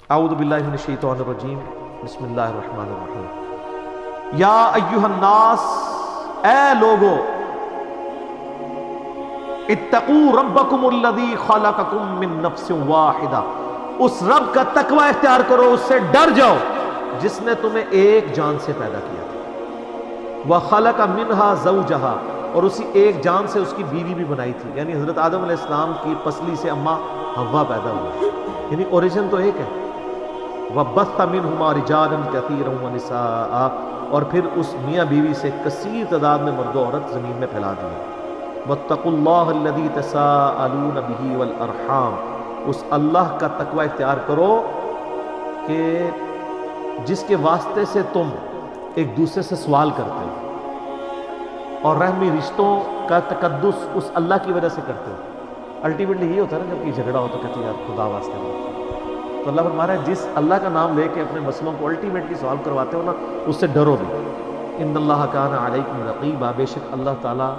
اعوذ باللہ من الشیطان الرجیم، بسم اللہ الرحمن الرحیم۔ یا ایہا الناس، اے لوگو، اتقوا ربکم الذی خلقکم من نفس واحدہ، اس رب کا تقوی اختیار کرو، اس سے ڈر جاؤ جس نے تمہیں ایک جان سے پیدا کیا تھا۔ وخلق منہا زوجہا، اور اسی ایک جان سے اس کی بیوی بھی بنائی تھی، یعنی حضرت آدم علیہ السلام کی پسلی سے اماں حوا پیدا ہوئی، یعنی اوریجن تو ایک ہے۔ وَبَثَّ مِنْهُمَا رِجَالًا كَثِيرًا وَنِسَاءً، اور پھر اس میاں بیوی سے کثیر تعداد میں مرد و عورت زمین میں پھیلا دیے۔ وَاتَّقُوا اللَّهَ الَّذِي تَسَاءَلُونَ بِهِ وَالْأَرْحَامَ، اس اللہ کا تقوی اختیار کرو کہ جس کے واسطے سے تم ایک دوسرے سے سوال کرتے ہو، اور رحمی رشتوں کا تقدس اس اللہ کی وجہ سے کرتے ہو۔ الٹیمیٹلی یہ ہوتا ہے نا، جب کوئی جھگڑا ہو تو کہتے ہیں یار خدا واسطے ہو، تو اللہ فرما رہا ہے جس اللہ کا نام لے کے اپنے مسئلوں کو الٹیمیٹلی سالو کرواتے ہو نا، اس سے ڈرو بھی۔ ان اللہ کان علیکم رقیبا، بے شک اللہ تعالیٰ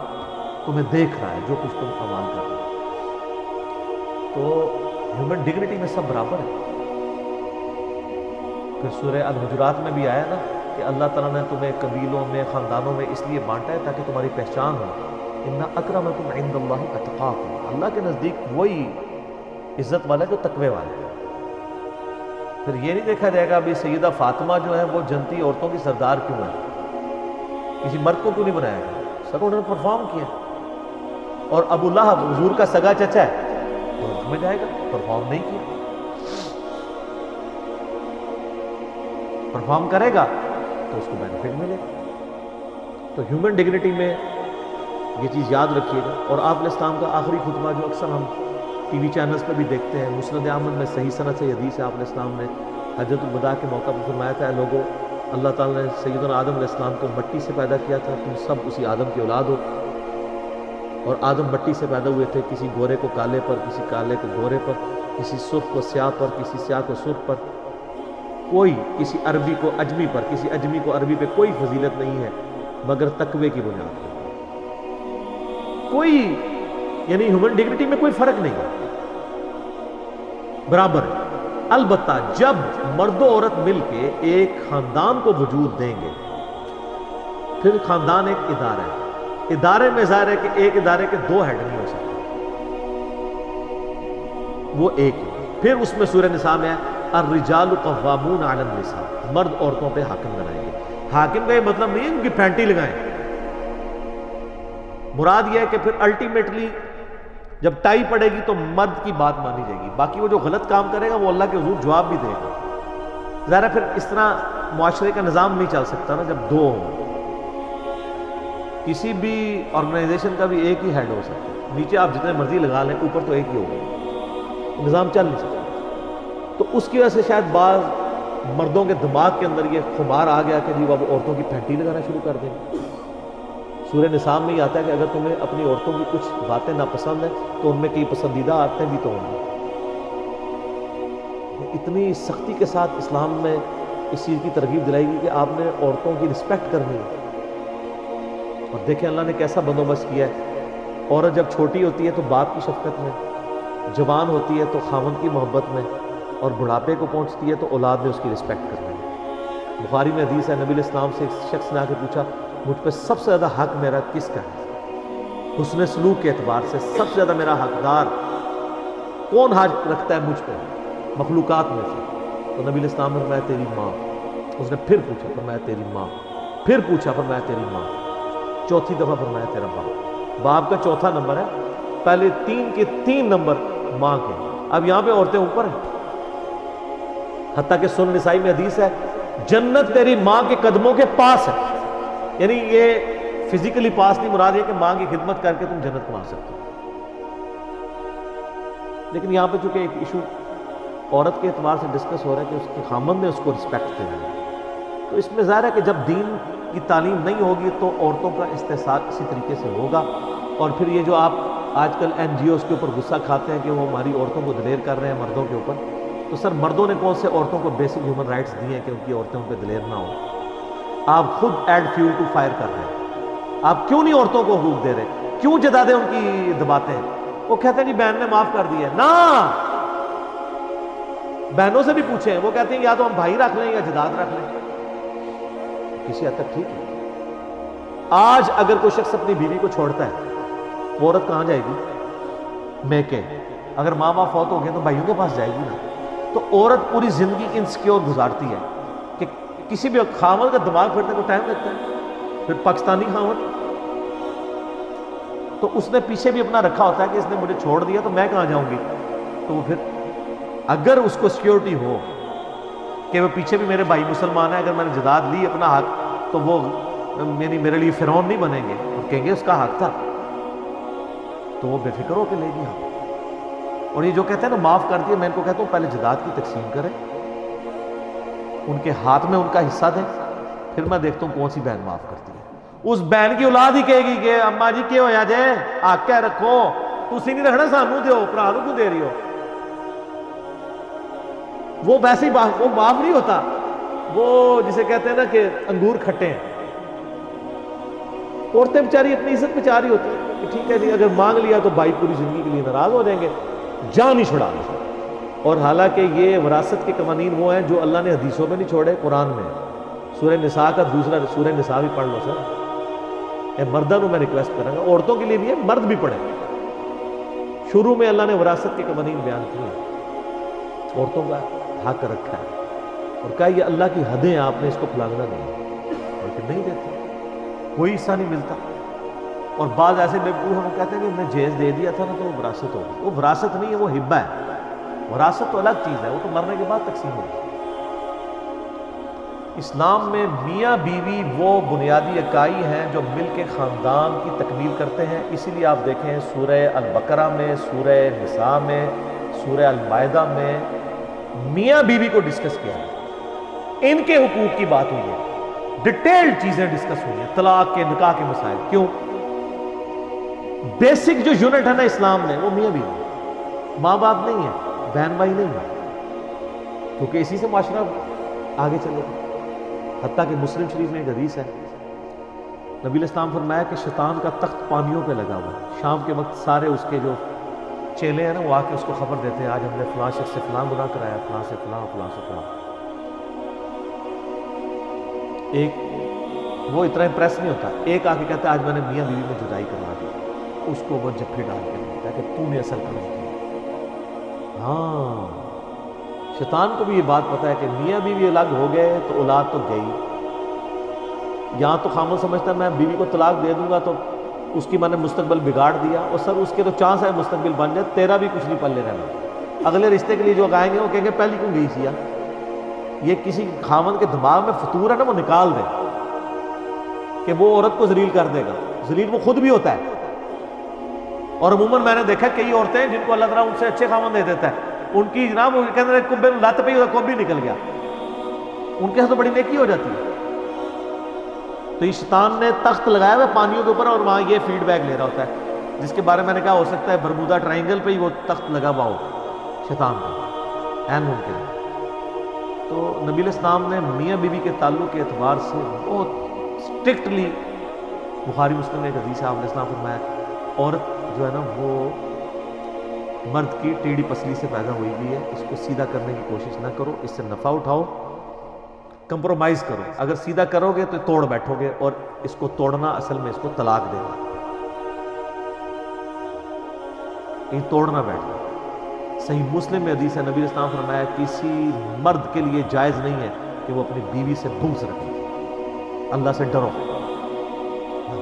تمہیں دیکھ رہا ہے جو کچھ تم اعمال کر رہے ہو۔ تو ہیومن ڈگنیٹی میں سب برابر ہے۔ پھر سورہ الحجرات میں بھی آیا نا کہ اللہ تعالیٰ نے تمہیں قبیلوں میں، خاندانوں میں اس لیے بانٹا ہے تاکہ تمہاری پہچان ہو۔ ان اکرمکم عند اللہ اتقاکم، اللہ کے نزدیک وہی عزت والا ہے جو تقوی والا ہے۔ پھر یہ نہیں دیکھا جائے گا ابھی سیدہ فاطمہ جو ہے وہ جنتی عورتوں کی سردار کیوں ہے، کسی مرد کو کیوں نہیں بنایا گیا، سب انہوں نے پرفارم کیا۔ اور ابو لہب حضور کا سگا چچا ہے تو حکم میں جائے گا، پرفارم نہیں کیا۔ پرفارم کرے گا تو اس کو بینیفٹ ملے گا۔ تو ہیومن ڈگنیٹی میں یہ چیز یاد رکھیے گا۔ اور آپ علیہ السلام کا آخری خطبہ جو اکثر ہم ٹی وی چینلز پہ بھی دیکھتے ہیں، مسند احمد میں صحیح سند سے حدیث ہے، آپ علیہ السلام نے حجۃ الوداع کے موقع پر فرمایا تھا، اے لوگو، اللہ تعالیٰ نے سیدنا آدم علیہ السلام کو مٹی سے پیدا کیا تھا، تم سب اسی آدم کی اولاد ہو، اور آدم مٹی سے پیدا ہوئے تھے، کسی گورے کو کالے پر، کسی کالے کو گورے پر، کسی سرخ کو سیاہ پر، کسی سیاہ کو سرخ پر، کوئی کسی عربی کو اجمی پر، کسی اجمی کو عربی پہ کوئی فضیلت نہیں ہے مگر تقوی کی بنیاد پر۔ کوئی یعنی ہیومن ڈگنیٹی میں کوئی فرق نہیں ہے، برابر ہے۔ البتہ جب مرد و عورت مل کے ایک خاندان کو وجود دیں گے، پھر خاندان ایک ادارہ ہے، ادارے میں ظاہر ہے کہ ایک ادارے کے دو ہیڈ نہیں ہو سکتے، وہ ایک ہے۔ پھر اس میں سورہ نساء میں ہے الرجال قوامون علی النساء، مرد عورتوں پہ حاکم بنائیں گے۔ حاکم کا یہ مطلب نہیں ہے ان کی پھینٹی لگائیں، مراد یہ ہے کہ پھر الٹیمیٹلی جب ٹائی پڑے گی تو مرد کی بات مانی جائے گی، باقی وہ جو غلط کام کرے گا وہ اللہ کے حضور جواب بھی دے گا۔ ظاہر ہے پھر اس طرح معاشرے کا نظام نہیں چل سکتا نا جب دو ہوں۔ کسی بھی آرگنائزیشن کا بھی ایک ہی ہیڈ ہو سکتا ہے، نیچے آپ جتنے مرضی لگا لیں، اوپر تو ایک ہی ہوگا، نظام چل نہیں سکتا۔ تو اس کی وجہ سے شاید بعض مردوں کے دماغ کے اندر یہ خمار آ گیا کہ جی وہ اب عورتوں کی پھینٹی لگانا شروع کر دیں۔ سورہ نساء میں یہ آتا ہے کہ اگر تمہیں اپنی عورتوں کی کچھ باتیں ناپسند ہیں تو ان میں کئی پسندیدہ عادتیں بھی تو ہوں گی۔ اتنی سختی کے ساتھ اسلام میں اس چیز کی ترغیب دلائی گی کہ آپ نے عورتوں کی رسپیکٹ کرنی ہے۔ اور دیکھیں اللہ نے کیسا بندوبست کیا ہے، عورت جب چھوٹی ہوتی ہے تو باپ کی شفقت میں، جوان ہوتی ہے تو خاوند کی محبت میں، اور بڑھاپے کو پہنچتی ہے تو اولاد نے اس کی رسپیکٹ کرنی ہے۔ بخاری میں حدیث ہے، نبی علیہ السلام سے ایک شخص نے آ کے پوچھا مجھ پہ سب سے زیادہ حق میرا کس کا ہے، حسن سلوک کے اعتبار سے سب سے زیادہ میرا حقدار کون حق رکھتا ہے مجھ پہ مخلوقات میں سے؟ تو نبی علیہ السلام نے فرمایا تیری ماں۔ اس نے پھر پوچھا، فرمایا تیری ماں، پھر پوچھا، فرمایا تیری ماں، چوتھی دفعہ فرمایا تیرا باپ۔ باپ کا چوتھا نمبر ہے، پہلے تین کے تین نمبر ماں کے۔ اب یہاں پہ عورتیں اوپر ہیں، حتیٰ کہ سنن نسائی میں حدیث ہے جنت تیری ماں کے قدموں کے پاس ہے، یعنی یہ فزیکلی پاس نہیں، مراد یہ کہ ماں کی خدمت کر کے تم جنت کما سکتے ہو۔ لیکن یہاں پہ چونکہ ایک ایشو عورت کے اعتبار سے ڈسکس ہو رہا ہے کہ اس کے خامند نے اس کو رسپیکٹ دینا ہے، تو اس میں ظاہر ہے کہ جب دین کی تعلیم نہیں ہوگی تو عورتوں کا استحصال اسی طریقے سے ہوگا۔ اور پھر یہ جو آپ آج کل NGOs کے اوپر غصہ کھاتے ہیں کہ وہ ہماری عورتوں کو دلیر کر رہے ہیں مردوں کے اوپر، تو سر مردوں نے کون سے عورتوں کو بیسک ہیومن رائٹس دیے ہیں کہ ان کی عورتوں پہ دلیر نہ ہو؟ آپ خود ایڈ فیول ٹو فائر کر رہے ہیں۔ آپ کیوں نہیں عورتوں کو حقوق دے رہے؟ کیوں جدادیں ان کی دباتے ہیں؟ وہ کہتے ہیں جی بہن نے معاف کر دیا ہے۔ نا، بہنوں سے بھی پوچھیں، وہ کہتے ہیں یا تو ہم بھائی رکھ لیں یا جداد رکھ لیں. کسی حد تک ٹھیک ہے. آج اگر کوئی شخص اپنی بیوی کو چھوڑتا ہے، وہ عورت کہاں جائے گی؟ میکے. اگر ماں باپ فوت ہو گئے تو بھائیوں کے پاس جائے گی نا. تو عورت پوری زندگی انسیکیور گزارتی ہے کہ کسی بھی خاوند کا دماغ پھرنے کو ٹائم لگتا ہے. پھر پاکستانی خاوند تو اس نے پیچھے بھی اپنا رکھا ہوتا ہے کہ اس نے مجھے چھوڑ دیا تو میں کہاں جاؤں گی. تو وہ پھر اگر اس کو سیکیورٹی ہو کہ وہ پیچھے بھی میرے بھائی مسلمان ہیں، اگر میں نے جداد لی اپنا حق تو وہ میرے لیے فرعون نہیں بنیں گے اور کہیں گے اس کا حق تھا، تو وہ بے فکر ہو کے لے گی حق. اور یہ جو کہتے ہیں نا معاف کر دیا، میں ان کو کہتا ہوں پہلے جداد کی تقسیم کریں، ان کے ہاتھ میں ان کا حصہ دیں، پھر میں دیکھتا ہوں کون سی بہن معاف کرتی ہے. اس بہن کی اولاد ہی کہے گی کہ اما جی کیا ہویا جے آگ کہہ رکھو، تسی نہیں رکھنا سانو دیو، بھرا نو کیوں دے رہی ہو. وہ ویسے ہی وہ معاف نہیں ہوتا، وہ جسے کہتے ہیں نا کہ انگور کھٹے ہیں. عورتیں بیچاری اپنی عزت بچا رہی ہوتی ہیں کہ ٹھیک ہے جی اگر مانگ لیا تو بھائی پوری زندگی کے لیے ناراض ہو جائیں گے، جان ہی چھڑا لیں. اور حالانکہ یہ وراثت کے قوانین وہ ہیں جو اللہ نے حدیثوں میں نہیں چھوڑے، قرآن میں. سورہ نساء کا دوسرا سورہ نساء بھی پڑھ لو سر. اے مردوں میں ریکویسٹ کروں گا، عورتوں کے لیے بھی ہے، مرد بھی پڑھیں. شروع میں اللہ نے وراثت کے قوانین بیان کیے، عورتوں کا حق رکھا ہے اور کہا یہ اللہ کی حدیں، آپ نے اس کو پھلانا نہیں، لیکن نہیں دیتے، کوئی حصہ نہیں ملتا. اور بعض ایسے بیوقوف ہم کہتے ہیں کہ میں جہیز دے دیا تھا نا تو وہ وراثت ہوگی. وہ وراثت نہیں ہے، وہ ہبہ ہے. وراثت تو الگ چیز ہے، وہ تو مرنے کے بعد تقسیم ہوگی. اسلام میں میاں بیوی وہ بنیادی اکائی ہیں جو مل کے خاندان کی تکمیل کرتے ہیں. اسی لیے آپ دیکھیں سورہ البقرہ میں، سورہ نساء میں، سورہ المائدہ میں میاں بیوی کو ڈسکس کیا ہے، ان کے حقوق کی بات ہوئی ہے، ڈیٹیلڈ چیزیں ڈسکس ہوئی ہیں، طلاق کے، نکاح کے مسائل. کیوں؟ بیسک جو یونٹ ہے نا اسلام میں وہ میاں بیوی، ماں باپ نہیں ہے، بہن بھائی نہیں ہے، کیونکہ اسی سے معاشرہ آگے چلے گا. حتیٰ کہ مسلم شریف میں ایک حدیث ہے، نبی الاسلام فرمایا کہ شیطان کا تخت پانیوں پہ لگا ہوا ہے. شام کے وقت سارے اس کے جو چیلے ہیں نا وہ آ کے اس کو خبر دیتے ہیں آج ہم نے فلاں شخص سے فلاں گناہ کرایا، فلاں سے فلاں، فلاں سے فلاں. ایک وہ اتنا امپریس نہیں ہوتا، ایک آ کے کہتا ہے آج میں نے میاں بیوی میں جدائی کروا دی، اس کو وہ جھپے ڈال کے کہتا ہے کہ تو نے اصل کام کیا. ہاں شیطان کو بھی یہ بات پتا ہے کہ میاں بیوی الگ ہو گئے تو اولاد تو گئی. یہاں تو خامن سمجھتا ہے میں بیوی کو طلاق دے دوں گا تو اس کی میں نے مستقبل بگاڑ دیا، اور سر اس کے تو چانس ہے مستقبل بن جائے، تیرا بھی کچھ نہیں پلے رہنا. اگلے رشتے کے لیے جو آئیں گے وہ کہیں گے پہلی کیوں گئی سیا. یہ کسی خامن کے دماغ میں فطور ہے نا، وہ نکال دے کہ وہ عورت کو ذلیل کر دے گا. ذلیل وہ خود بھی ہوتا ہے، اور عموماً میں نے دیکھا کئی عورتیں جن کو اللہ تعالیٰ ان سے اچھے خامن دے دیتا ہے، ان کی جناب وہ کہتے ہیں کبے لت پہ کو بھی نکل گیا، ان کے ساتھ تو بڑی نیکی ہو جاتی ہے. تو یہ شیطان نے تخت لگایا ہوا پانیوں کے اوپر اور وہاں یہ فیڈ بیک لے رہا ہوتا ہے، جس کے بارے میں نے کہا ہو سکتا ہے برمودا ٹرائنگل پہ ہی وہ تخت لگا ہوا ہو شیطان کا، این ممکن ہے. تو نبی الاسلام نے میاں بیوی کے تعلق کے اعتبار سے بہت اسٹرکٹلی، بخاری مسلم میں ایک حدیث ہے، آپ نے اسلام فرمایا عورت جو ہے نا وہ مرد کی ٹیڑھی پسلی سے پیدا ہوئی ہوئی ہے، اس کو سیدھا کرنے کی کوشش نہ کرو، اس سے نفع اٹھاؤ، کمپرومائز کرو. اگر سیدھا کرو گے تو توڑ بیٹھو گے، اور اس کو توڑنا اصل میں اس کو طلاق دے گا. یہ توڑنا بیٹھ گا. صحیح مسلم میں حدیث ہے، نبی اسلام فرمایا کسی مرد کے لیے جائز نہیں ہے کہ وہ اپنی بیوی سے بغض رکھے. اللہ سے ڈرو.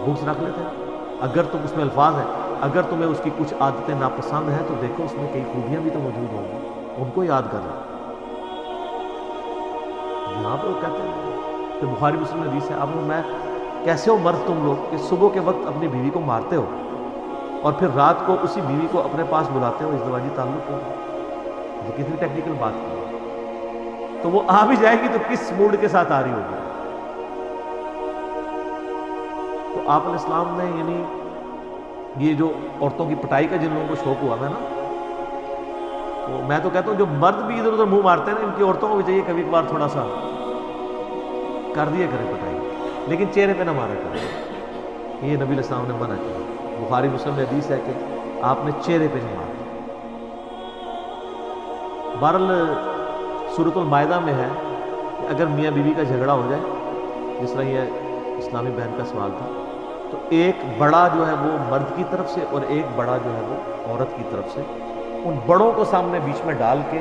بغض رکھ لیتے ہیں اگر تم اس میں الفاظ ہیں، اگر تمہیں اس کی کچھ عادتیں ناپسند ہیں تو دیکھو اس میں کئی خوبیاں بھی تو موجود ہوں گی، ان کو یاد کر لو. یہاں پہ وہ کہتے ہیں کہ بخاری مسلم میں حدیث ہے، اب میں کیسے ہو مرد تم لوگ کہ صبح کے وقت اپنی بیوی کو مارتے ہو اور پھر رات کو اسی بیوی کو اپنے پاس بلاتے ہو ازدواجی تعلق کو. یہ کتنی ٹیکنیکل بات کی. تو وہ آ بھی جائے گی تو کس موڈ کے ساتھ آ رہی ہوگی. تو آپ علیہ السلام نے یعنی یہ جو عورتوں کی پٹائی کا جن لوگوں کو شوق ہوا ہے نا، تو میں تو کہتا ہوں جو مرد بھی ادھر ادھر منہ مارتے ہیں نا، ان کی عورتوں کو بھی چاہیے کبھی کبھار تھوڑا سا کر دیا کرے پٹائی، لیکن چہرے پہ نہ مارا کرے. یہ نبی علیہ السلام نے منع کیا. بخاری مسلم میں حدیث ہے کہ آپ نے چہرے پہ نہیں مارا. بہرحال سورۃ المائدہ میں ہے کہ اگر میاں بیوی کا جھگڑا ہو جائے، جس طرح یہ اسلامی بہن کا سوال تھا، تو ایک بڑا جو ہے وہ مرد کی طرف سے اور ایک بڑا جو ہے وہ عورت کی طرف سے، ان بڑوں کو سامنے بیچ میں ڈال کے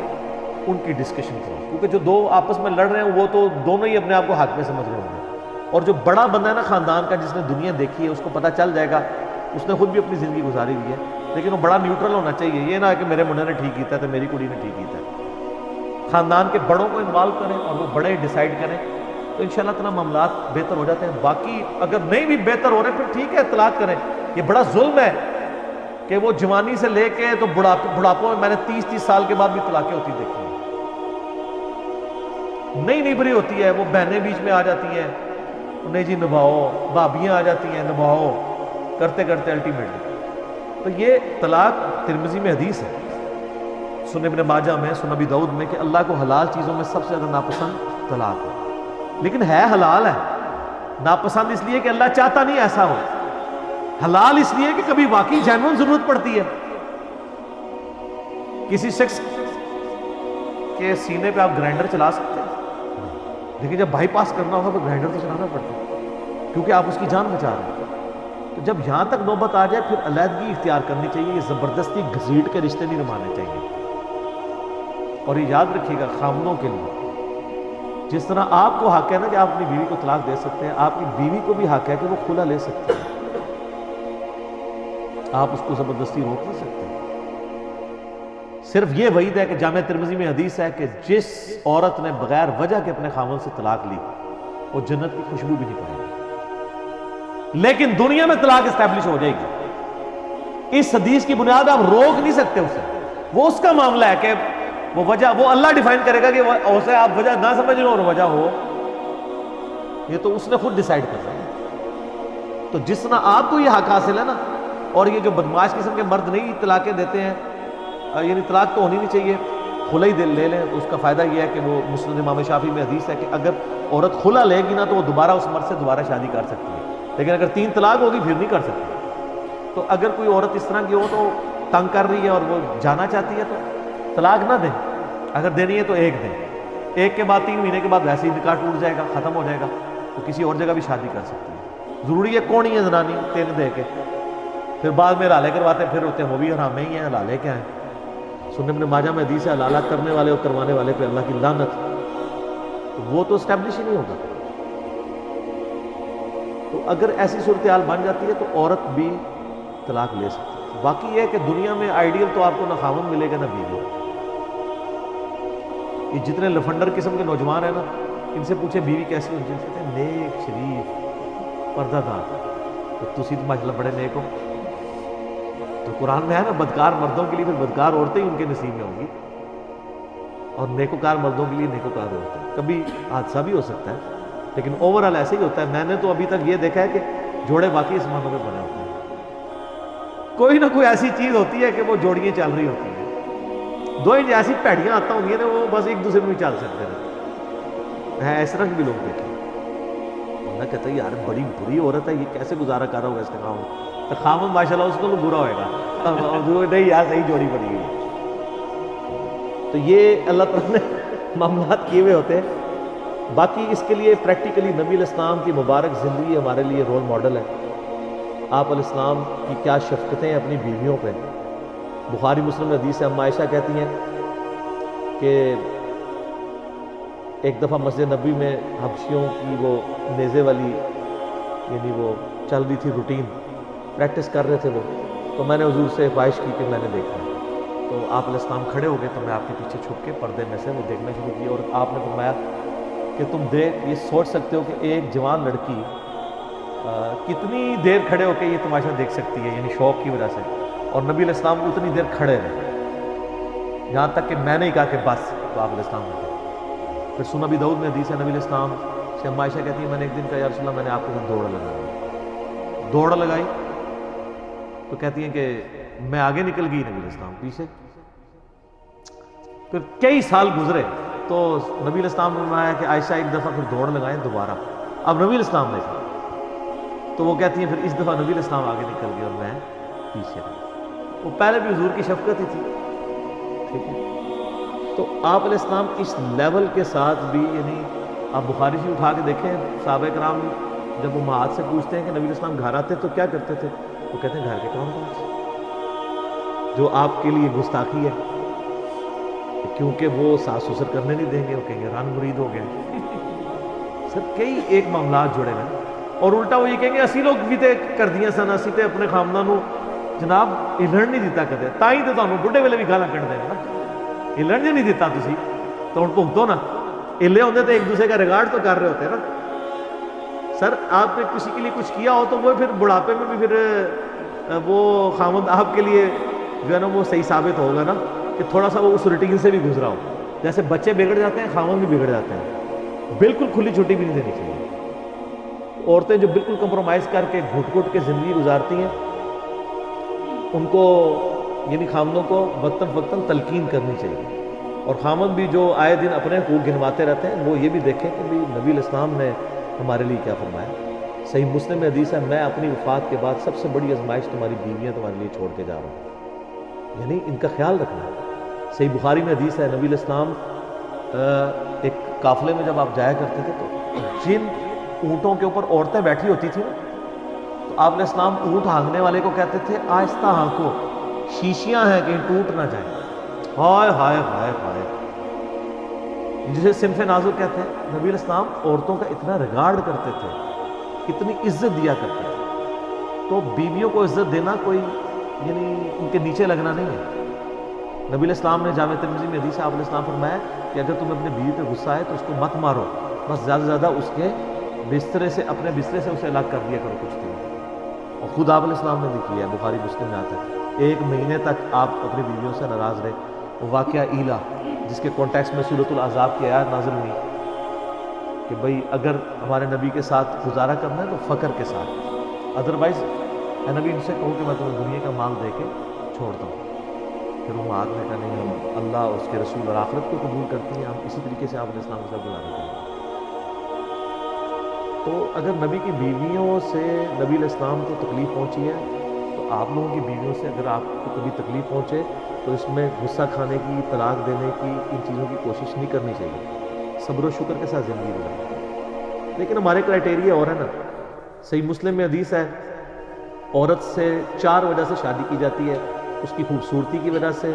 ان کی ڈسکشن کرو، کیونکہ جو دو آپس میں لڑ رہے ہیں وہ تو دونوں ہی اپنے آپ کو حق میں سمجھ رہے ہوں گے، اور جو بڑا بندہ ہے نا خاندان کا، جس نے دنیا دیکھی ہے، اس کو پتہ چل جائے گا، اس نے خود بھی اپنی زندگی گزاری ہوئی ہے، لیکن وہ بڑا نیوٹرل ہونا چاہیے، یہ نہ کہ میرے منڈے نے ٹھیک کیتا ہے تو میری کڑی نے ٹھیک کیتا ہے۔ خاندان کے بڑوں کو انوالو کریں اور وہ بڑے ڈیسائیڈ کریں، تو انشاءاللہ تعالیٰ معاملات بہتر ہو جاتے ہیں۔ باقی اگر نہیں بھی بہتر ہو رہے پھر ٹھیک ہے، طلاق کریں۔ یہ بڑا ظلم ہے کہ وہ جوانی سے لے کے تو بڑھاپوں میں نے 30 سال کے بعد بھی طلاقیں ہوتی دیکھی ہیں، نئی نبری ہوتی ہے، وہ بہنیں بیچ میں آ جاتی ہیں، نہیں جی نبھاؤ، بھابیاں آ جاتی ہیں نبھاؤ، کرتے کرتے الٹیمیٹلی۔ تو یہ طلاق ترمذی میں حدیث ہے، سنن ابن ماجہ میں، سنن ابی داؤد میں، کہ اللہ کو حلال چیزوں میں سب سے زیادہ ناپسند طلاق ہے، لیکن ہے حلال ہے۔ ناپسند اس لیے کہ اللہ چاہتا نہیں ایسا ہو، حلال اس لیے کہ کبھی واقعی جینوئن ضرورت پڑتی ہے۔ کسی شخص کے سینے پہ آپ گرائنڈر چلا سکتے ہیں، لیکن جب بائی پاس کرنا ہوگا تو گرائنڈر تو چلانا پڑتا ہے، کیونکہ آپ اس کی جان بچا رہے ہیں۔ تو جب یہاں تک نوبت آ جائے پھر علیحدگی اختیار کرنی چاہیے، یہ زبردستی گھسیٹ کے رشتے نہیں نبھانے چاہیے۔ اور یہ یاد رکھیے گا خامدوں کے لیے، جس طرح آپ کو حق ہے نا کہ آپ اپنی بیوی کو طلاق دے سکتے ہیں، آپ کی بیوی کو بھی حق ہے کہ وہ کھلا لے سکتے ہیں، آپ اس کو زبردستی روک نہیں سکتے۔ صرف یہ وعید ہے کہ جامع ترمذی میں حدیث ہے کہ جس عورت نے بغیر وجہ کے اپنے خاوند سے طلاق لی وہ جنت کی خوشبو بھی نہیں پائے گی، لیکن دنیا میں طلاق اسٹیبلش ہو جائے گی۔ اس حدیث کی بنیاد آپ روک نہیں سکتے اسے، وہ اس کا معاملہ ہے کہ وہ وجہ وہ اللہ ڈیفائن کرے گا کہ اسے آپ وجہ نہ سمجھ لو اور وجہ ہو، یہ تو اس نے خود ڈیسائیڈ کرنا ہے۔ تو جس طرح آپ کو یہ حق حاصل ہے نا، اور یہ جو بدماش قسم کے مرد نہیں طلاقیں دیتے ہیں، یعنی طلاق تو ہونی نہیں چاہیے، خلا ہی لے لیں، اس کا فائدہ یہ ہے کہ وہ مسند امام شافعی میں حدیث ہے کہ اگر عورت خلا لے گی نا تو وہ دوبارہ اس مرد سے دوبارہ شادی کر سکتی ہے، لیکن اگر 3 طلاق ہوگی پھر نہیں کر سکتی۔ تو اگر کوئی عورت اس طرح کی ہو تو تنگ کر رہی ہے اور وہ جانا چاہتی ہے تو طلاق نہ دیں، اگر دینی ہے تو ایک دیں، ایک کے بعد 3 مہینے کے بعد ویسے ہی نکاح ٹوٹ جائے گا، ختم ہو جائے گا، تو کسی اور جگہ بھی شادی کر سکتی ہے۔ ضروری ہے کون ہی ہے زنانی 3 دے کے پھر بعد میں حلالے کرواتے ہیں، پھر ہوتے ہیں وہ بھی حرام ہی ہیں، حلالے کیا ہیں؟ سنن ابن ماجہ میں حدیث ہے حلالہ کرنے والے اور کروانے والے پہ اللہ کی لعنت، تو وہ تو اسٹیبلش ہی نہیں ہوگا۔ تو اگر ایسی صورتحال بن جاتی ہے تو عورت بھی طلاق لے سکتی ہے۔ باقی یہ ہے کہ دنیا میں آئیڈیل تو آپ کو نہ خاوند ملے گا نہ بیوی۔ یہ جتنے لفنڈر قسم کے نوجوان ہیں نا، ان سے پوچھے بیوی کیسی ہونی چاہیے، کہتے ہیں نیک، شریف، پردہ دار۔ تو تسی تو ماشاءاللہ بڑے نیک ہو۔ تو قرآن میں ہے نا بدکار مردوں کے لیے پھر بدکار عورتیں ہی ان کے نصیب میں ہوں گی، اور نیکوکار مردوں کے لیے نیکوکار عورتیں۔ کبھی حادثہ بھی ہو سکتا ہے، لیکن اوورآل ایسے ہی ہوتا ہے۔ میں نے تو ابھی تک یہ دیکھا ہے کہ جوڑے باقی اس معنوں میں بنے ہوتے ہیں، کوئی نہ کوئی ایسی چیز ہوتی ہے کہ وہ جوڑیاں چل رہی ہوتی ہیں، 2 انچ ایسی پیڑیاں آتا ہوں گی نا وہ بس ایک دوسرے میں چل سکتے ہیں، اس طرح کے بھی لوگ دیکھیں۔ اللہ کہتا ہے یار بڑی بری عورت ہے، یہ کیسے گزارا کر رہا ہوگا اس کا خاوند، تو خاوند ماشاءاللہ اس کو تو برا ہوئے گا، نہیں یار صحیح جوڑی بنی ہوئی۔ تو یہ اللہ تعالیٰ نے معاملات کیے ہوئے ہوتے ہیں۔ باقی اس کے لیے پریکٹیکلی نبی علیہ السلام کی مبارک زندگی ہمارے لیے رول ماڈل ہے۔ آپ علیہ السلام کی کیا شفقتیں ہیں اپنی بیویوں پہ۔ بخاری مسلم میں حدیث ہے، ام عائشہ کہتی ہیں کہ ایک دفعہ مسجد نبی میں حبشیوں کی وہ نیزے والی، یعنی وہ چل رہی تھی روٹین، پریکٹس کر رہے تھے وہ، تو میں نے حضور سے خواہش کی کہ میں نے دیکھا، تو آپ علیہ السلام کھڑے ہو گئے، تو میں آپ کے پیچھے چھپ کے پردے میں سے وہ دیکھنا شروع کیا، اور آپ نے فرمایا کہ تم یہ سوچ سکتے ہو کہ ایک جوان لڑکی کتنی دیر کھڑے ہو کے یہ تماشا دیکھ سکتی ہے، یعنی شوق کی وجہ سے، اور نبی علیہ السلام اتنی دیر کھڑے رہے، یہاں تک کہ میں نے کہا کہ بس، تو آپ علیہ السلام نے پھر سنن ابی داؤد میں حدیث ہے، نبی علیہ السلام سے ام عائشہ کہتی ہے میں نے ایک دن کہا یا رسول اللہ میں نے آپ کے ساتھ دوڑ لگائی، تو کہتی ہیں کہ میں آگے نکل گئی، نبی علیہ السلام پیچھے۔ پھر کئی سال گزرے تو نبی علیہ السلام نے فرمایا کہ عائشہ ایک دفعہ پھر دوڑ لگائیں دوبارہ، اب نبی علیہ السلام نے کہا، تو وہ کہتی ہیں پھر اس دفعہ نبی علیہ السلام آگے نکل گئے اور میں پیچھے۔ وہ پہلے بھی حضور کی شفقت ہی تھی، ٹھیک ہے۔ تو آپ علیہ السلام اس لیول کے ساتھ بھی، یعنی آپ بخاری سے اٹھا کے دیکھیں، صحابہ کرام جب امہات سے پوچھتے ہیں کہ نبی علیہ السلام گھر آتے تو کیا کرتے تھے، وہ کہتے ہیں گھر کے کام کرتے، جو آپ کے لیے گستاخی ہے، کیونکہ وہ ساس سسر کرنے نہیں دیں گے، وہ کہیں گے ران مرید ہو گئے سر کئی ایک معاملات جڑے ہیں، اور الٹا وہ یہ کہیں گے اسی لوگ بھی تے کر دیا سن، اسی تے اپنے خاندانوں جناب ہلن نہیں دیتا کدے، تائی تے تانوں بڈھے ویلے بھی گالاں کڈ دے نا، ہلن جو نہیں دیتا تسی تو ہن بھگتو نا، ہلے ہوندے تو ایک دوسرے کا ریگارڈ تو کر رہے ہوتے نا سر، آپ نے کسی کے لیے کچھ کیا ہو تو وہ پھر بڑھاپے میں بھی پھر وہ خاوند آپ کے لیے جو ہے نا وہ صحیح ثابت ہوگا نا، کہ تھوڑا سا وہ اس روٹین سے بھی گزرا ہو، جیسے بچے بگڑ جاتے ہیں خاوند بھی بگڑ جاتے ہیں، بالکل کھلی چھٹی بھی نہیں دینی چاہیے، عورتیں جو بالکل کمپرومائز کر کے گھٹ گھٹ کے زندگی گزارتی ہیں ان کو یعنی خامدوں کو وقتاً فوقتاً تلقین کرنی چاہیے، اور خامد بھی جو آئے دن اپنے حقوق گنواتے رہتے ہیں وہ یہ بھی دیکھیں کہ بھی نبی علیہ السلام نے ہمارے لیے کیا فرمایا۔ صحیح مسلم میں حدیث ہے، میں اپنی وفات کے بعد سب سے بڑی آزمائش تمہاری بیویاں تمہارے لیے چھوڑ کے جا رہا ہوں، یعنی ان کا خیال رکھنا ہے۔ صحیح بخاری میں حدیث ہے، نبی علیہ السلام ایک قافلے میں جب آپ جایا کرتے تھے تو جن اونٹوں کے اوپر عورتیں بیٹھی ہوتی تھیں تو آپ علیہ السلام اونٹ ہانکنے والے کو کہتے تھے آہستہ ہانکو، شیشیاں ہیں کہیں ٹوٹ نہ جائیں، ہائے ہائے ہائے ہائے، جسے صنف نازل کہتے ہیں۔ نبی علیہ السلام عورتوں کا اتنا ریگارڈ کرتے تھے، اتنی عزت دیا کرتے تھے، تو بیویوں کو عزت دینا کوئی یعنی ان کے نیچے لگنا نہیں ہے۔ نبی علیہ السلام نے جامع ترمذی میں حدیث ہے، آپ علیہ السلام فرمایا کہ اگر تمہیں اپنے بیوی پہ غصہ آئے تو اس کو مت مارو، بس زیادہ سے زیادہ اس کے بسترے سے، اپنے بسترے سے اسے الگ کر دیا کرو کچھ دن، اور خود آپ علیہ السلام نے بھی کیا ہے، بخاری مسلم میں آتا ہے 1 مہینے تک آپ اپنی بیویوں سے ناراض رہے۔ وہ واقعہ ایلا جس کے کانٹیکس میں سورۃ الاحزاب کی آیات نازل ہوئی کہ بھئی اگر ہمارے نبی کے ساتھ گزارا کرنا ہے تو فقر کے ساتھ، ادروائز اے نبی ان سے کہو کہ میں تمہیں دنیا کا مال دے کے چھوڑتا ہوں۔ پھر وہ آدمی نے کہا نہیں، ہم اللہ اس کے رسول اور آخرت کو قبول کرتی ہیں، ہم اسی طریقے سے آپ علیہ السلام کے ساتھ گزارا کریں گے۔ تو اگر نبی کی بیویوں سے نبی علیہ السلام کو تکلیف پہنچی ہے تو آپ لوگوں کی بیویوں سے اگر آپ کو کبھی تکلیف پہنچے تو اس میں غصہ کھانے کی، طلاق دینے کی، ان چیزوں کی کوشش نہیں کرنی چاہیے، صبر و شکر کے ساتھ زندگی گزاریں۔ لیکن ہمارے کرائٹیریا اور ہے نا، صحیح مسلم میں حدیث ہے، عورت سے 4 وجہ سے شادی کی جاتی ہے، اس کی خوبصورتی کی وجہ سے،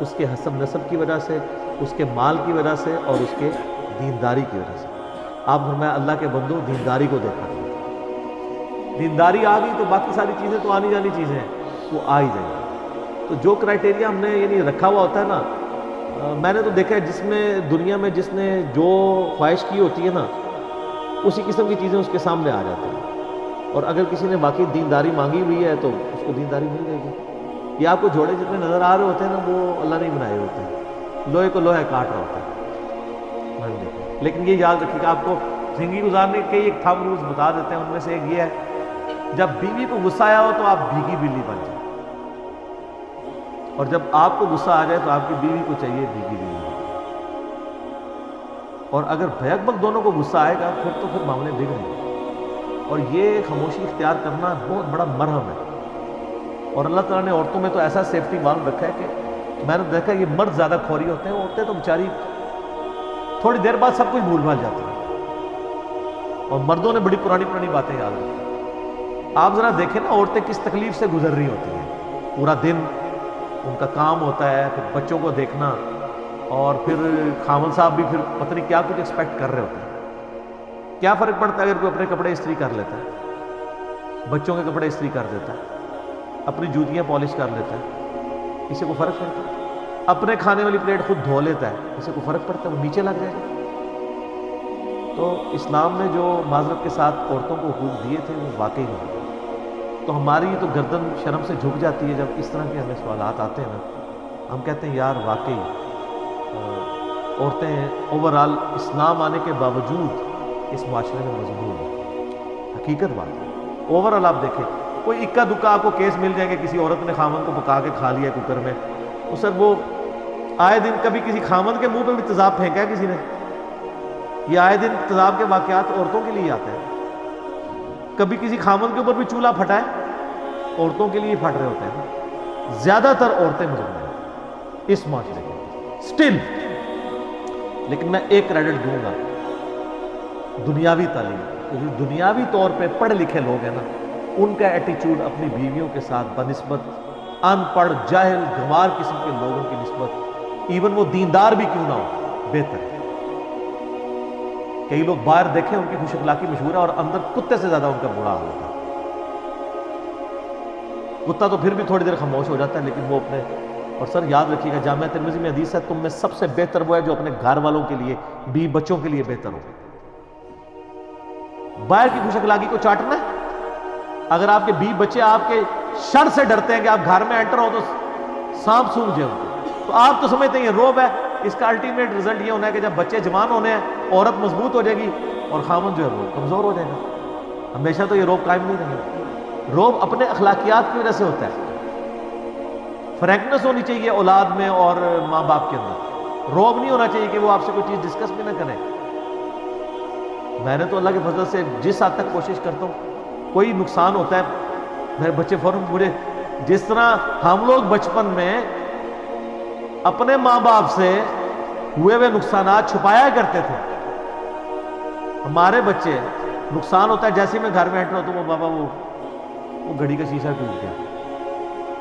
اس کے حسب نسب کی وجہ سے، اس کے مال کی وجہ سے، اور اس کے دینداری کی وجہ سے۔ آپ فرمایا اللہ کے بندوں دینداری کو دیکھا، دینداری آ گئی تو باقی ساری چیزیں تو آنی جانی چیزیں ہیں، وہ آ ہی جائیں گی۔ تو جو کرائٹیریا ہم نے یعنی رکھا ہوا ہوتا ہے نا، میں نے تو دیکھا ہے جس میں دنیا میں جس نے جو خواہش کی ہوتی ہے نا اسی قسم کی چیزیں اس کے سامنے آ جاتی ہیں، اور اگر کسی نے واقعی دینداری مانگی ہوئی ہے تو اس کو دینداری مل جائے گی۔ یہ آپ کو جوڑے جتنے نظر آ رہے ہوتے ہیں نا وہ اللہ نے بنائے ہوتے ہیں، لوہے کو لوہے کاٹ رہا ہوتا ہے۔ لیکن یہ یاد رکھیے کہ آپ کو زندگی گزارنے کے ایک تھم رولز بتا دیتے ہیں، ان میں سے ایک یہ ہے جب بیوی کو غصہ آیا ہو تو آپ بھیگی بلی بن جائیں، اور جب آپ کو غصہ آ جائے تو آپ کی بیوی کو چاہیے بھیگی بلی بن جائے۔ اور اگر بھیک بک دونوں کو غصہ آئے گا پھر معاملے بگڑیں گے، اور یہ خاموشی اختیار کرنا بہت بڑا مرہم ہے۔ اور اللہ تعالیٰ نے عورتوں میں تو ایسا سیفٹی وال رکھا ہے کہ میں نے دیکھا یہ مرد زیادہ کھوری ہوتے ہیں، عورتیں تو بیچاری تھوڑی دیر بعد سب کچھ بھول بھال جاتی ہیں، اور مردوں نے بڑی پرانی باتیں یاد رکھی۔ آپ ذرا دیکھیں نا عورتیں کس تکلیف سے گزر رہی ہوتی ہیں، پورا دن ان کا کام ہوتا ہے، پھر بچوں کو دیکھنا، اور پھر خاوند صاحب بھی پھر پتہ نہیں کیا کچھ ایکسپیکٹ کر رہے ہوتے ہیں۔ کیا فرق پڑتا ہے اگر کوئی اپنے کپڑے استری کر لیتا ہے، بچوں کے کپڑے استری کر دیتا ہے، اپنی جوتیاں پالش کر لیتا ہے، اسے کو فرق پڑتا ہے؟ اپنے کھانے والی پلیٹ خود دھو لیتا ہے، اسے کو فرق پڑتا ہے؟ وہ نیچے لگ جائے گا۔ تو اسلام نے جو معذرت کے ساتھ عورتوں کو حقوق دیے تھے وہ واقعی نہیں، تو ہماری تو گردن شرم سے جھک جاتی ہے جب اس طرح کے ہمیں سوالات آتے ہیں نا، ہم کہتے ہیں یار واقعی عورتیں اوورآل اسلام آنے کے باوجود اس معاشرے میں مظلوم ہیں، حقیقت بات ہے۔ اوورآل آپ دیکھیں کوئی اکا دکا آپ کو کیس مل جائیں گے، کسی عورت نے خامن کو پکا کے کھا لیا کوکر میں، تو سر وہ آئے دن کبھی کسی خامن کے منہ پہ بھی تیزاب پھینکا ہے کسی نے؟ یہ آئے دن تیزاب کے واقعات عورتوں کے لیے آتے ہیں۔ کبھی کسی خامن کے اوپر بھی چولہا پھٹا ہے، عورتوں کے لیے پھٹ رہے ہوتے ہیں۔ زیادہ تر عورتیں مظلوم ہیں اس معاشرے کے، سٹل لیکن میں ایک کریڈٹ دوں گا دنیاوی تعلیم، جو دنیاوی طور پہ پڑھے لکھے لوگ ہیں نا، ان کا ایٹیچیوڈ اپنی بیویوں کے ساتھ بنسبت ان پڑھ جاہل گنوار قسم کے لوگوں کی نسبت، ایون وہ دیندار بھی کیوں نہ ہو، بہتر ہے۔ کئی لوگ باہر دیکھیں ان کی خوش اخلاقی مشہور ہے اور اندر کتے سے زیادہ ان کا برا حال ہوتا ہے۔ کتا تو پھر بھی تھوڑی دیر خاموش ہو جاتا ہے، لیکن وہ اپنے، اور سر یاد رکھیے گا جامعہ ترمذی میں حدیث ہے تم میں سب سے بہتر وہ ہے جو اپنے گھر والوں کے لیے، بیوی بچوں کے لیے بہتر ہو۔ باہر کی خوش اخلاقی کو چاٹنا ہے؟ اگر آپ کے بیوی بچے آپ کے شر سے ڈرتے ہیں کہ آپ گھر میں انٹر ہو تو سانپ سونگ جائے ان کو، تو آپ تو سمجھتے ہیں یہ روب ہے۔ اس کا الٹیمیٹ رزلٹ یہ ہونا ہے کہ جب بچے جوان ہونے ہیں عورت مضبوط ہو جائے گی اور خامن جو ہے وہ کمزور ہو جائے گا۔ ہمیشہ تو یہ روب قائم نہیں رہے گا۔ روب اپنے اخلاقیات کی وجہ سے ہوتا ہے۔ فرینکنس ہونی چاہیے اولاد میں اور ماں باپ کے اندر، روب نہیں ہونا چاہیے کہ وہ آپ سے کوئی چیز ڈسکس بھی نہ کریں۔ میں نے تو اللہ کے فضل سے جس حد تک کوشش کرتا ہوں، کوئی نقصان ہوتا ہے میرے بچے فوراً مجھے، جس طرح ہم لوگ بچپن میں اپنے ماں باپ سے ہوئے ہوئے نقصانات چھپایا کرتے تھے، ہمارے بچے نقصان ہوتا ہے جیسے میں گھر میں انٹر ہوتا ہوں، وہ بابا وہ گھڑی کا شیشہ ٹوٹ گیا،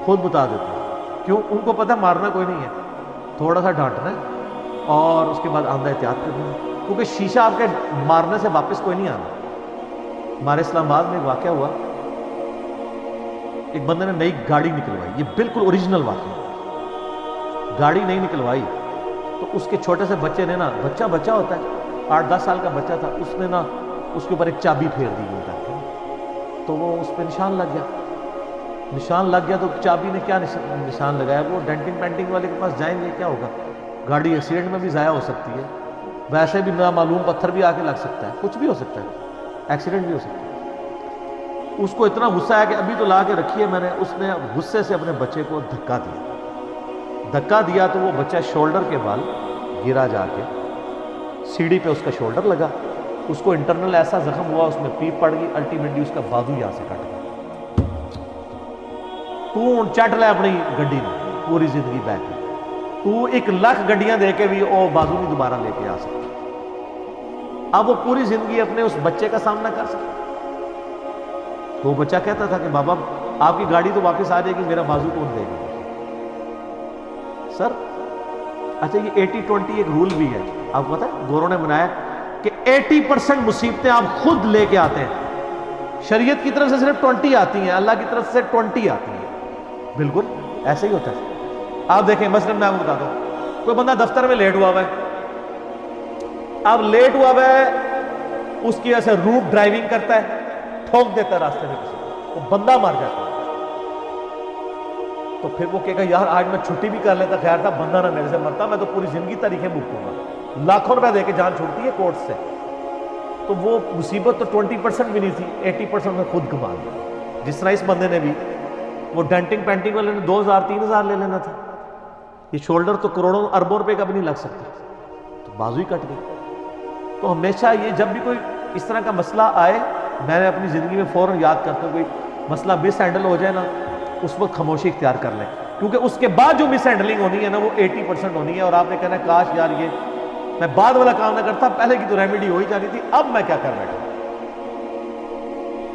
خود بتا دیتے ہیں۔ کیوں؟ ان کو پتہ مارنا کوئی نہیں ہے، تھوڑا سا ڈانٹنا ہے اور اس کے بعد آندہ احتیاط کرنا ہے، کیونکہ شیشہ آپ کے مارنے سے واپس کوئی نہیں آنا۔ ہمارے اسلام آباد میں ایک واقعہ ہوا، ایک بندے نے نئی گاڑی نکلوائی، یہ بالکل اوریجنل واقعہ، گاڑی نہیں نکلوائی تو اس کے چھوٹے سے بچے نے نا، بچہ ہوتا ہے 8-10 سال کا بچہ تھا، اس نے نا اس کے اوپر ایک چابی پھیر دی گئی کر کے، تو وہ اس پہ نشان لگ گیا تو چابی نے کیا نشان لگایا، وہ ڈینٹنگ پینٹنگ والے کے پاس جائیں گے، کیا ہوگا؟ گاڑی ایکسیڈنٹ میں بھی ضائع ہو سکتی ہے، ویسے بھی نامعلوم پتھر بھی آ کے لگ سکتا ہے، کچھ بھی ہو سکتا ہے، ایکسیڈنٹ بھی ہو سکتا ہے۔ اس کو اتنا غصہ ہے کہ ابھی تو لا کے رکھی ہے میں نے، اس نے غصے سے اپنے بچے کو دھکا دیا تو وہ بچہ شولڈر کے بال گرا، جا کے سیڑھی پہ اس کا شولڈر لگا، اس کو انٹرنل ایسا زخم ہوا، اس میں پیپ پڑ گئی، الٹیمیٹلی اس کا بازو یہاں سے کٹ گیا۔ تو چٹ لے اپنی گڈی میں پوری زندگی بیٹھ گئی، تو 1,00,000 گڈیاں دے کے بھی وہ بازو نہیں دوبارہ لے کے آ سکتا۔ اب وہ پوری زندگی اپنے اس بچے کا سامنا کر سکتا، تو وہ بچہ کہتا تھا کہ بابا آپ کی گاڑی تو واپس آ جائے گی، میرا بازو کون دے گا؟ سر اچھا یہ 80-20 ایک رول بھی ہے، آپ کو پتا ہے گوروں نے بنایا کہ 80% مصیبتیں آپ خود لے کے آتے ہیں، شریعت کی طرف سے صرف 20 آتی ہیں، اللہ کی طرف سے 20 آتی ہیں۔ بالکل ایسے ہی ہوتا ہے۔ آپ دیکھیں مثلا میں آپ کو بتاتا ہوں، کوئی بندہ دفتر میں لیٹ ہوا ہے، اب لیٹ ہوا ہے، اس کی وجہ سے روٹ ڈرائیونگ کرتا ہے، ٹھوک دیتا ہے راستے میں کسی کو، وہ بندہ مر جاتا ہے، تو پھر وہ کہے گا یار آج میں چھٹی بھی کر لیتا، خیر تھا بندہ نہ میرے سے مرتا، میں تو پوری زندگی تاریخیں بھگتوں گا، لاکھوں روپے دے کے جان چھوڑتی ہے کورٹ سے۔ تو وہ مصیبت تو 20% بھی نہیں تھی، 80% میں خود کما لیا۔ جس طرح اس بندے نے بھی، وہ ڈینٹنگ پینٹنگ والے نے 2,000-3,000 لے لینا تھا، یہ شولڈر تو کروڑوں اربوں روپے کا بھی نہیں لگ سکتا، تو بازو ہی کٹ گئی۔ تو ہمیشہ یہ جب بھی کوئی اس طرح کا مسئلہ آئے، میں نے اپنی زندگی میں فوراً یاد کرتا ہوں، کوئی مسئلہ مس ہینڈل ہو جائے نا، اس وقت خاموشی اختیار کر لیں، کیونکہ اس کے بعد جو مس ہینڈلنگ ہونی ہے نا وہ 80% ہونی ہے، اور آپ نے کہنا ہے کاش یار یہ میں بعد والا کام نہ کرتا، پہلے کی تو ریمیڈی ہو ہی جانی تھی، اب میں کیا کر بیٹھا۔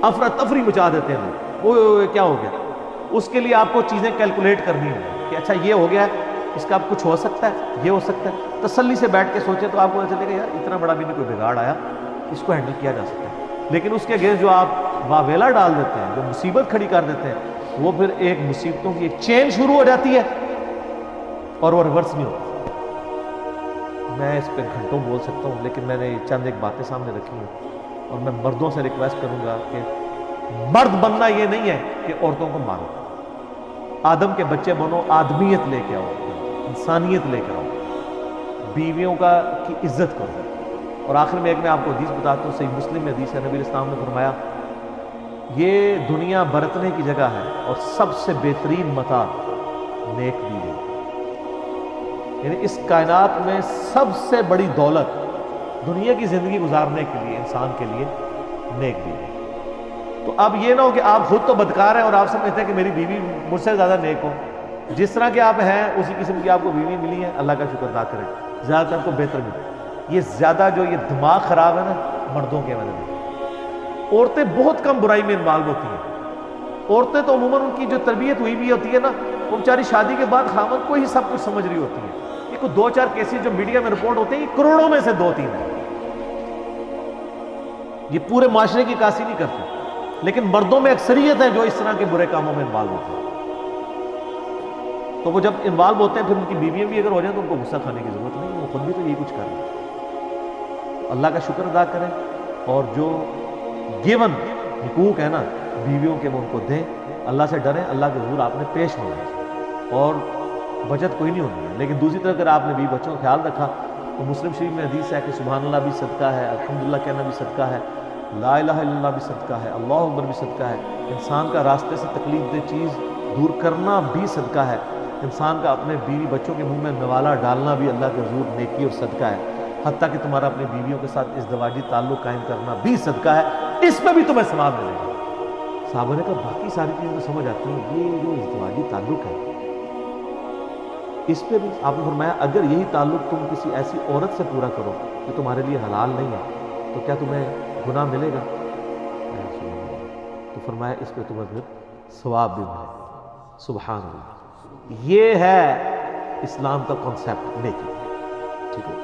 افراتفری مچا دیتے ہیں لوگ، وہ کیا ہو گیا، اس کے لیے آپ کو چیزیں کیلکولیٹ کرنی ہوں کہ اچھا یہ ہو گیا ہے، اس کا اب کچھ ہو سکتا ہے، یہ ہو سکتا ہے، تسلی سے بیٹھ کے سوچیں تو آپ کو چلے گا یار اتنا بڑا بھی نہیں کوئی بگاڑ آیا، اس کو ہینڈل کیا جا سکتا ہے۔ لیکن اس کے اگینسٹ جو آپ واویلا ڈال دیتے ہیں، جو مصیبت کھڑی کر دیتے ہیں، وہ پھر ایک مصیبتوں کی ایک چین شروع ہو جاتی ہے اور وہ ریورس نہیں ہوتا۔ میں اس پہ گھنٹوں بول سکتا ہوں، لیکن میں نے چند ایک باتیں سامنے رکھی ہیں، اور میں مردوں سے ریکویسٹ کروں گا کہ مرد بننا یہ نہیں ہے کہ عورتوں کو مارو، آدم کے بچے بنو، آدمیت لے کے آؤ، انسانیت لے کے آؤ، بیویوں کی عزت کرو۔ اور آخر میں ایک میں آپ کو حدیث بتاتا ہوں، صحیح مسلم میں حدیث ہے، نبی اسلام نے فرمایا یہ دنیا برتنے کی جگہ ہے اور سب سے بہترین متاع نیک بیوی، یعنی اس کائنات میں سب سے بڑی دولت دنیا کی زندگی گزارنے کے لیے انسان کے لیے نیک بیوی۔ تو اب یہ نہ ہو کہ آپ خود تو بدکار ہیں اور آپ سمجھتے ہیں کہ میری بیوی مجھ سے زیادہ نیک ہو، جس طرح کہ آپ ہیں اسی قسم کی آپ کو بیوی ملی ہے، اللہ کا شکر ادا کریں، زیادہ تر کو بہتر ملے۔ یہ زیادہ جو یہ دماغ خراب ہے نا مردوں کے وجہ میں. عورتیں بہت کم برائی میں انوالو ہوتی ہیں. عورتیں تو عموماً ان کی جو تربیت ہوئی بھی ہوتی ہے نا، وہ بیچاری شادی کے بعد خاوند کو ہی سب کچھ سمجھ رہی ہوتی ہے. یہ کوئی 2-4 کیسز جو میڈیا میں رپورٹ ہوتے ہیں یہ کروڑوں میں سے 2-3 ہیں. یہ پورے معاشرے کی عکاسی نہیں کرتے، لیکن مردوں میں اکثریت ہے جو اس طرح کے برے کاموں میں انوالو ہوتے ہیں. تو وہ جب انوالو ہوتے ہیں پھر ان کی بیویاں بھی اگر ہو جائیں تو ان کو غصہ کھانے کی ضرورت نہیں، وہ خود بھی تو یہی کچھ کر رہے ہیں. اللہ کا شکر ادا کریں اور جو گیون حقوق ہے نا بیویوں کے وہ ان کو دیں. اللہ سے ڈریں، اللہ کے حضور آپ نے پیش ہونا ہے اور بچت کوئی نہیں ہونی ہے. لیکن دوسری طرف اگر آپ نے بیوی بچوں کا خیال رکھا تو مسلم شریف میں حدیث ہے کہ سبحان اللہ بھی صدقہ ہے، الحمدللہ کہنا بھی صدقہ ہے، لا الہ الا اللہ بھی صدقہ ہے، اللہ اکبر بھی صدقہ ہے. انسان کا راستے سے تکلیف دہ چیز دور کرنا بھی صدقہ ہے. انسان کا اپنے بیوی بچوں کے منہ میں نوالا ڈالنا بھی اللہ کے حضور نیکی اور صدقہ ہے. حتیٰ کہ تمہارا اپنی بیویوں کے ساتھ ازدواجی تعلق قائم کرنا بھی صدقہ ہے، اس میں بھی تمہیں ثواب ملے گا. صحابہ نے کہا باقی ساری چیزیں تو سمجھ آتی ہیں، یہ جو ازدواجی تعلق ہے اس پہ بھی آپ نے فرمایا اگر یہی تعلق تم کسی ایسی عورت سے پورا کرو جو تمہارے لیے حلال نہیں ہے تو کیا تمہیں گناہ ملے گا؟ تو فرمایا اس پہ تمہیں پھر ثواب بھی ملے گا. سبحان اللہ. یہ ہے اسلام کا کانسیپٹ نیکی. ٹھیک ہے.